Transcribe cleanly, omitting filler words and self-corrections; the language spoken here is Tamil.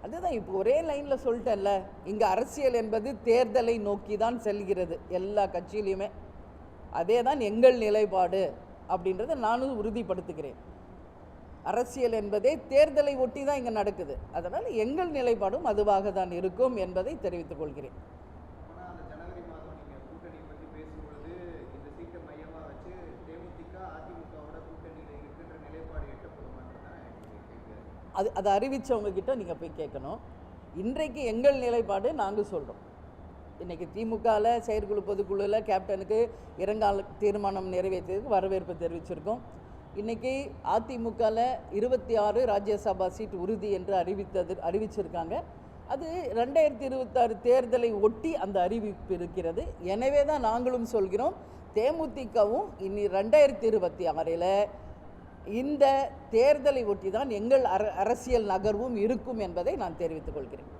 அதுதான் இப்போ ஒரே லைனில் சொல்லிட்டேன்ல, இங்கே அரசியல் என்பது தேர்தலை நோக்கி தான் செல்கிறது எல்லா கட்சியிலையுமே. அதே தான் எங்கள் நிலைப்பாடு அப்படின்றத நானும் உறுதிப்படுத்துகிறேன். அரசியல் என்பதே தேர்தலை ஒட்டி தான் இங்கே நடக்குது. அதனால் எங்கள் நிலைப்பாடும் அதுவாக தான் இருக்கும் என்பதை தெரிவித்துக் கொள்கிறேன். அதை அறிவித்தவங்கக்கிட்ட நீங்கள் போய் கேட்கணும். இன்றைக்கு எங்கள் நிலைப்பாடு நாங்கள் சொல்கிறோம். இன்றைக்கி திமுகவில் செயற்குழு பொதுக்குழுவில் கேப்டனுக்கு இரங்கால தீர்மானம் நிறைவேற்றியதுக்கு வரவேற்பு தெரிவிச்சிருக்கோம். இன்றைக்கி அதிமுகவில் 26 ராஜ்யசபா சீட் உறுதி என்று அறிவிச்சிருக்காங்க. அது 2026 தேர்தலை ஒட்டி அந்த அறிவிப்பு இருக்கிறது. எனவே தான் நாங்களும் சொல்கிறோம், தேமுதிகவும் இனி 2026 இந்த தேர்தலை ஒட்டி தான் எங்கள் அரசியல் நகர்வும் இருக்கும் என்பதை நான் தெரிவித்துக் கொள்கிறேன்.